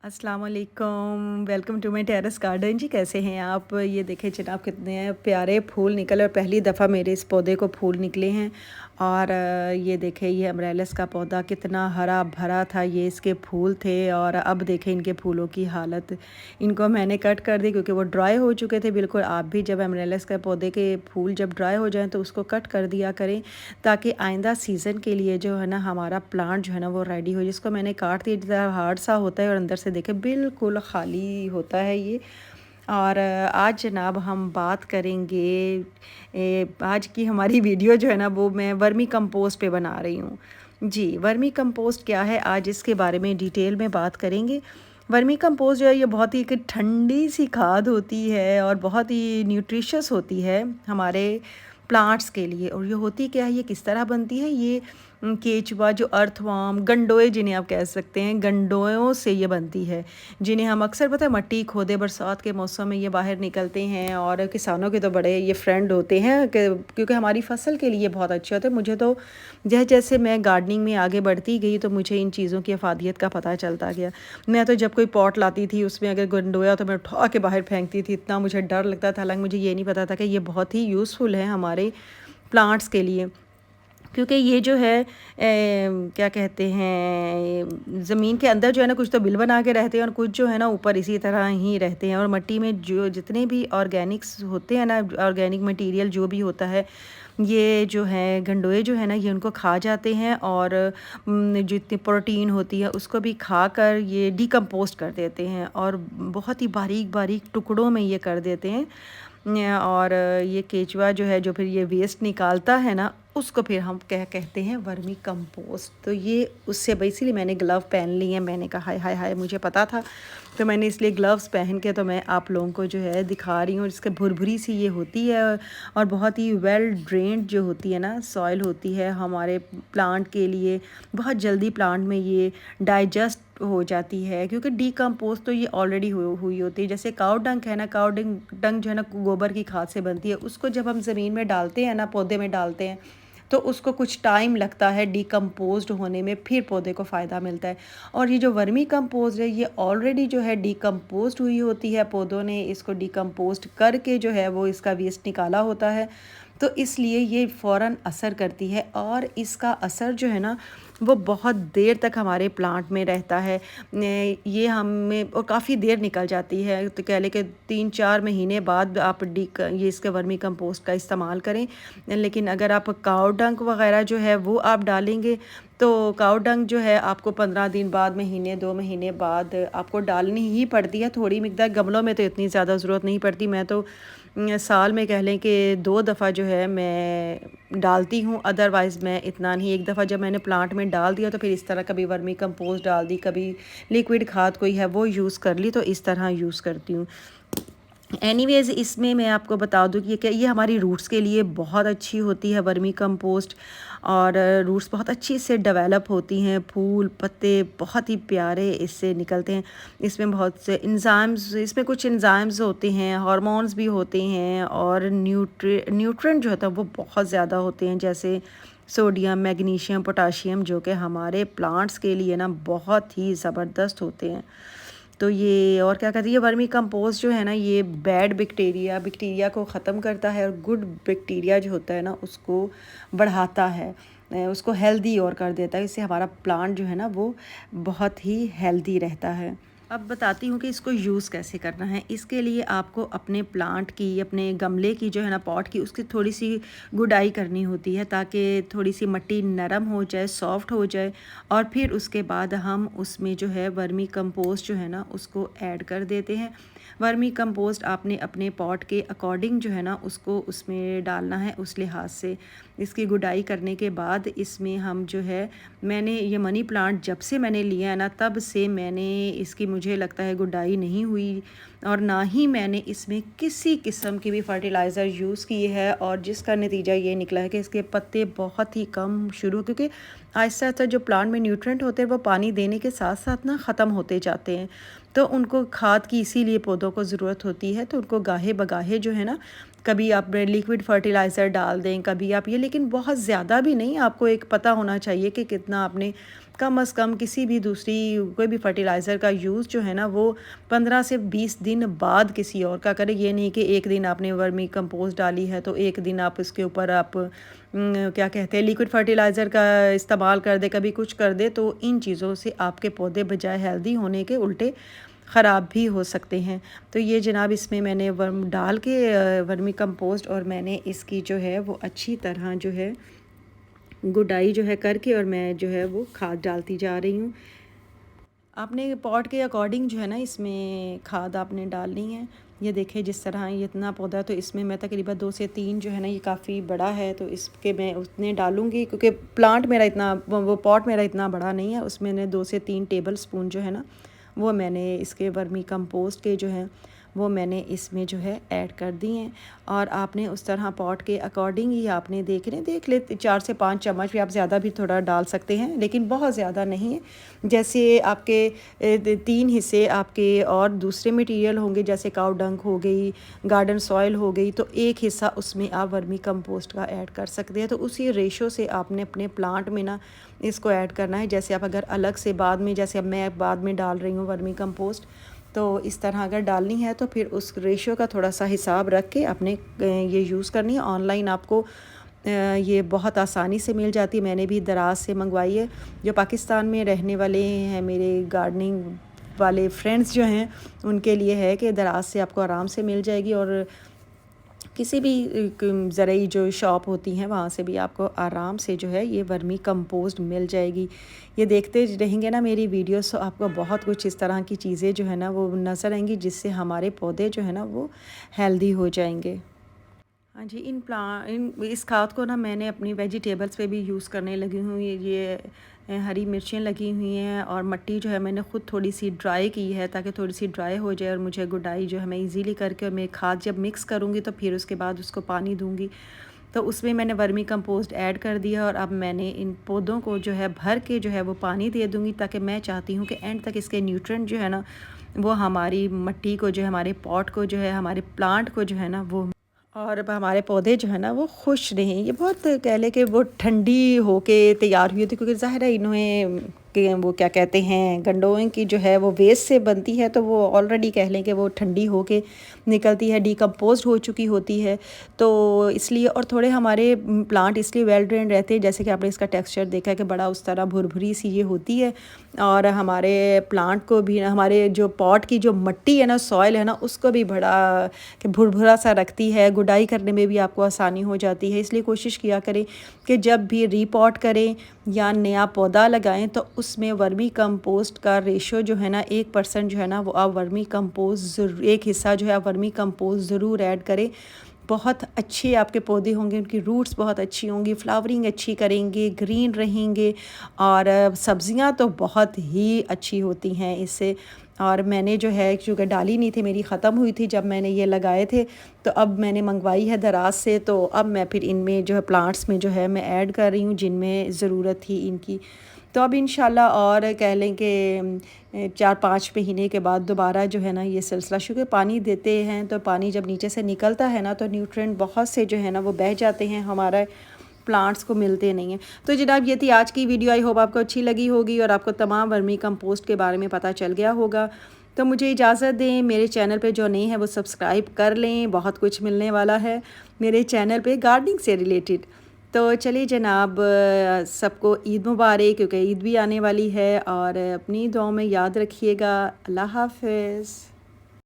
अस्सलाम वालेकुम, welcome to my terrace garden. जी कैसे हैं आप? ये देखें जनाब कितने प्यारे फूल निकले और पहली दफ़ा मेरे इस पौधे को फूल निकले हैं। और ये देखें ये अमरेलस का पौधा कितना हरा भरा था, ये इसके फूल थे और अब देखें इनके फूलों की हालत। इनको मैंने कट कर दी क्योंकि वो ड्राई हो चुके थे बिल्कुल। आप भी जब अमरेलस के पौधे के फूल जब ड्राई हो जाएँ तो उसको कट कर दिया करें, ताकि आइंदा सीज़न के लिए जो है ना हमारा प्लांट जो है ना वो रेडी हो। जिसको मैंने काट दिया, ज़रा हार्ड सा होता है और अंदर से देखें बिल्कुल खाली होता है ये। और आज जनाब हम बात करेंगे, आज की हमारी वीडियो जो है ना वो मैं वर्मी कंपोस्ट पे बना रही हूँ। जी, वर्मी कंपोस्ट क्या है, आज इसके बारे में डिटेल में बात करेंगे। वर्मी कंपोस्ट जो है ये बहुत ही एक ठंडी सी खाद होती है और बहुत ही न्यूट्रिशियस होती है हमारे प्लांट्स के लिए। और ये होती क्या है, ये किस तरह बनती है, ये केचुआ जो अर्थवर्म गंडोए जिन्हें आप कह सकते हैं, गंडोयों से ये बनती है, जिन्हें हम अक्सर पता है मट्टी खोदे बरसात के मौसम में ये बाहर निकलते हैं और किसानों के तो बड़े ये फ्रेंड होते हैं क्योंकि हमारी फसल के लिए बहुत अच्छे होते हैं। मुझे तो जैसे जैसे मैं गार्डनिंग में आगे बढ़ती गई तो मुझे इन चीज़ों की अफादियत का पता चलता गया। मैं तो जब कोई पॉट लाती थी उसमें अगर गंडोया तो मैं उठा के बाहर फेंकती थी, इतना मुझे डर लगता था। हालांकि मुझे ये नहीं पता था कि ये बहुत ही यूज़फुल है हमारे प्लांट्स के लिए, क्योंकि ये जो है क्या कहते हैं, ज़मीन के अंदर जो है ना कुछ तो बिल बना के रहते हैं और कुछ जो है ना ऊपर इसी तरह ही रहते हैं। और मिट्टी में जो जितने भी ऑर्गेनिक्स होते हैं ना, ऑर्गेनिक मटेरियल जो भी होता है, ये जो है गंडोए जो है ना ये उनको खा जाते हैं और जितनी प्रोटीन होती है उसको भी खाकर ये डिकम्पोस्ट कर देते हैं और बहुत ही बारीक बारीक टुकड़ों में ये कर देते हैं। और ये केचुआ जो है जो फिर ये वेस्ट निकालता है ना, उसको फिर हम कहते हैं वर्मी कंपोस्ट। तो ये उससे इसीलिए मैंने ग्लव पहन लिए हैं। मैंने कहा हाय हाय हाय, मुझे पता था तो मैंने इसलिए ग्लव्स पहन के तो मैं आप लोगों को जो है दिखा रही हूँ। इसके भुरभुरी सी ये होती है और बहुत ही वेल ड्रेन्ड जो होती है ना सॉइल होती है हमारे प्लांट के लिए। बहुत जल्दी प्लांट में ये डाइजेस्ट हो जाती है क्योंकि डीकम्पोज तो ये ऑलरेडी हुई होती है। जैसे काउ डंक है ना, काउ डंक जो है ना गोबर की खाद से बनती है। उसको जब हम ज़मीन में डालते हैं ना, पौधे में डालते हैं, तो उसको कुछ टाइम लगता है डीकम्पोज्ड होने में, फिर पौधे को फ़ायदा मिलता है। और ये जो वर्मी कंपोस्ट है ये ऑलरेडी जो है डीकम्पोज्ड हुई होती है, पौधों ने इसको डीकम्पोज्ड करके जो है वो इसका वेस्ट निकाला होता है। तो इसलिए ये फ़ौरन असर करती है और इसका असर जो है ना वो बहुत देर तक हमारे प्लांट में रहता है। ये हमें और काफ़ी देर निकल जाती है, तो कह लें कि 3-4 महीने बाद आप ये इसके वर्मी कंपोस्ट का इस्तेमाल करें। लेकिन अगर आप काऊ डंक वगैरह जो है वो आप डालेंगे तो काऊ डंक जो है आपको 15 दिन बाद, महीने 2 महीने बाद आपको डालनी ही पड़ती है। थोड़ी मिकदार, गमलों में तो इतनी ज़्यादा ज़रूरत नहीं पड़ती। मैं तो साल में कह लें कि 2 दफ़ा जो है मैं डालती हूँ, अदरवाइज़ मैं इतना नहीं। एक दफ़ा जब मैंने प्लांट में डाल दिया तो फिर इस तरह कभी वर्मी कंपोस्ट डाल दी, कभी लिक्विड खाद कोई है वो यूज़ कर ली, तो इस तरह यूज़ करती हूँ। एनीवेज़ इसमें मैं आपको बता दूँ कि ये हमारी रूट्स के लिए बहुत अच्छी होती है वर्मी कंपोस्ट। और रूट्स बहुत अच्छी इससे डेवलप होती हैं, फूल पत्ते बहुत ही प्यारे इससे निकलते हैं। इसमें बहुत से एंजाइम्स, इसमें कुछ एंजाइम्स होते हैं, हार्मोन्स भी होते हैं और न्यूट्रिएंट जो होता है वो बहुत ज़्यादा होते हैं, जैसे सोडियम, मैग्नीशियम, पोटाशियम, जो कि हमारे प्लांट्स के लिए ना बहुत ही ज़बरदस्त होते हैं। तो ये और क्या कहते हैं, ये वर्मी कंपोस्ट जो है ना ये बैड बैक्टीरिया को ख़त्म करता है और गुड बैक्टीरिया जो होता है ना उसको बढ़ाता है, उसको हेल्दी और कर देता है। इससे हमारा प्लांट जो है ना वो बहुत ही हेल्दी रहता है। अब बताती हूँ कि इसको यूज़ कैसे करना है। इसके लिए आपको अपने प्लांट की, अपने गमले की जो है ना पॉट की, उसकी थोड़ी सी गुडाई करनी होती है ताकि थोड़ी सी मिट्टी नरम हो जाए, सॉफ्ट हो जाए। और फिर उसके बाद हम उसमें जो है वर्मी कंपोस्ट जो है ना उसको ऐड कर देते हैं। वर्मी कंपोस्ट आपने अपने पॉट के अकॉर्डिंग जो है ना उसको उसमें डालना है, उस लिहाज से। इसकी गुडाई करने के बाद इसमें हम जो है, मैंने ये मनी प्लांट जब से मैंने लिया है ना तब से मैंने इसकी, मुझे लगता है, गुडाई नहीं हुई और ना ही मैंने इसमें किसी किस्म की भी फर्टिलाइज़र यूज़ की है। और जिसका नतीजा ये निकला है कि इसके पत्ते बहुत ही कम शुरू, क्योंकि आहिस्ता आहिस्ता जो प्लांट में न्यूट्रिएंट होते हैं वो पानी देने के साथ साथ ना ख़त्म होते जाते हैं। तो उनको खाद की इसीलिए पौधों को ज़रूरत होती है, तो उनको गाहे बगाहे जो है ना कभी आप लिक्विड फर्टिलाइज़र डाल दें, कभी आप ये, लेकिन बहुत ज़्यादा भी नहीं। आपको एक पता होना चाहिए कि कितना आपने कम से कम किसी भी दूसरी कोई भी फर्टिलाइज़र का यूज़ जो है ना वो 15 से 20 दिन बाद किसी और का करें। ये नहीं कि एक दिन आपने वर्मी कंपोस्ट डाली है तो एक दिन आप इसके ऊपर आप क्या कहते हैं लिक्विड फर्टिलाइज़र का इस्तेमाल कर दे, कभी कुछ कर दे, तो इन चीज़ों से आपके पौधे बजाय हेल्दी होने के उल्टे ख़राब भी हो सकते हैं। तो ये जनाब इसमें मैंने वर्म डाल के वर्मी कंपोस्ट, और मैंने इसकी जो है वो अच्छी तरह जो है गुडाई जो है करके, और मैं जो है वो खाद डालती जा रही हूँ। आपने पॉट के अकॉर्डिंग जो है ना इसमें खाद आपने डालनी है। ये देखें जिस तरह ये इतना पौधा, तो इसमें मैं तकरीबन 2 से 3 जो है ना, ये काफ़ी बड़ा है तो इसके मैं उतने डालूँगी, क्योंकि प्लांट मेरा इतना वो पॉट मेरा इतना बड़ा नहीं है। उसमें मैंने 2 से 3 टेबल स्पून जो है ना वो मैंने इसके वर्मी कंपोस्ट के जो हैं वो मैंने इसमें जो है ऐड कर दी हैं। और आपने उस तरह पॉट के अकॉर्डिंग ही आपने देख ले 4 से 5 चम्मच भी, आप ज़्यादा भी थोड़ा डाल सकते हैं लेकिन बहुत ज़्यादा नहीं है। जैसे आपके 3 हिस्से आपके और दूसरे मटेरियल होंगे, जैसे काऊ डंग हो गई, गार्डन सॉइल हो गई, तो एक हिस्सा उसमें आप वर्मी कंपोस्ट का ऐड कर सकते हैं। तो उसी रेशो से आपने अपने प्लांट में ना इसको ऐड करना है। जैसे आप अगर अलग से बाद में, जैसे अब मैं बाद में डाल रही हूँ वर्मी कंपोस्ट, तो इस तरह अगर डालनी है तो फिर उस रेशियो का थोड़ा सा हिसाब रख के अपने ये यूज़ करनी है। ऑनलाइन आपको ये बहुत आसानी से मिल जाती है। मैंने भी दराज से मंगवाई है। जो पाकिस्तान में रहने वाले हैं मेरे गार्डनिंग वाले फ्रेंड्स जो हैं उनके लिए है कि दराज से आपको आराम से मिल जाएगी, और किसी भी ज़रूरी जो शॉप होती हैं वहाँ से भी आपको आराम से जो है ये वर्मी कंपोस्ट मिल जाएगी। ये देखते रहेंगे ना मेरी वीडियोस, तो आपको बहुत कुछ इस तरह की चीज़ें जो है ना वो नज़र आएंगी, जिससे हमारे पौधे जो है ना वो हेल्दी हो जाएंगे। हाँ जी, इस खाद को ना मैंने अपनी वेजिटेबल्स पे भी यूज़ करने लगी हूँ। ये हरी मिर्चें लगी हुई हैं, और मिट्टी जो है मैंने ख़ुद थोड़ी सी ड्राई की है ताकि थोड़ी सी ड्राई हो जाए, और मुझे गुडाई जो है मैं इजीली करके, और मैं खाद जब मिक्स करूँगी तो फिर उसके बाद उसको पानी दूँगी। तो उसमें मैंने वर्मी कंपोस्ट ऐड कर दिया, और अब मैंने इन पौधों को जो है भर के जो है वो पानी दे दूँगी, ताकि मैं चाहती हूँ कि एंड तक इसके न्यूट्रिएंट जो है ना वो हमारी मिट्टी को जो है, हमारे पॉट को जो है, हमारे प्लांट को जो है ना वो, और अब हमारे पौधे जो है ना वो खुश रहें। ये बहुत कह लें कि वो ठंडी होके तैयार हुई थी, क्योंकि ज़ाहिर है इन्हें कि वो क्या कहते हैं गंडोइंग की जो है वो वेस्ट से बनती है, तो वो ऑलरेडी कह लें कि वो ठंडी होके निकलती है, डिकम्पोज हो चुकी होती है, तो इसलिए। और थोड़े हमारे प्लांट इसलिए वेल ड्रेन रहते हैं, जैसे कि आपने इसका टेक्सचर देखा है कि बड़ा उस तरह भुरभुरी सी ये होती है, और हमारे प्लांट को भी, हमारे जो पॉट की जो मिट्टी है ना, सॉइल है ना, उसको भी बड़ा कि भुरभुरा सा रखती है। गुडाई करने में भी आपको आसानी हो जाती है। इसलिए कोशिश किया करें कि जब भी रीपॉट करें या नया पौधा लगाएं तो उसमें वर्मी कंपोस्ट का रेशो जो है ना 1% जो है ना वो आप वर्मी कंपोस्ट ज़रूर, एक हिस्सा जो है आप वर्मी कंपोस्ट ज़रूर ऐड करें। बहुत अच्छे आपके पौधे होंगे, उनकी रूट्स बहुत अच्छी होंगी, फ्लावरिंग अच्छी करेंगे, ग्रीन रहेंगे, और सब्ज़ियां तो बहुत ही अच्छी होती हैं इससे। और मैंने जो है चूँकि डाली नहीं थी, मेरी ख़त्म हुई थी जब मैंने ये लगाए थे, तो अब मैंने मंगवाई है दराज से, तो अब मैं फिर इनमें जो है प्लांट्स में जो है मैं ऐड कर रही हूँ जिनमें ज़रूरत थी इनकी। तो अब इंशाल्लाह और कह लें कि 4-5 महीने के बाद दोबारा जो है ना ये सिलसिला, क्योंकि पानी देते हैं तो पानी जब नीचे से निकलता है ना तो न्यूट्रिएंट बहुत से जो है ना वो बह जाते हैं, हमारा प्लांट्स को मिलते नहीं हैं। तो जनाब ये थी आज की वीडियो, आई होप आपको अच्छी लगी होगी और आपको तमाम वर्मी कंपोस्ट के बारे में पता चल गया होगा। तो मुझे इजाज़त दें, मेरे चैनल पे जो नहीं है वो सब्सक्राइब कर लें, बहुत कुछ मिलने वाला है मेरे चैनल पे गार्डनिंग से रिलेटेड। तो चलिए जनाब, सबको ईद मुबारक, क्योंकि ईद भी आने वाली है, और अपनी दुआओं में याद रखिएगा। अल्लाह हाफ़िज़।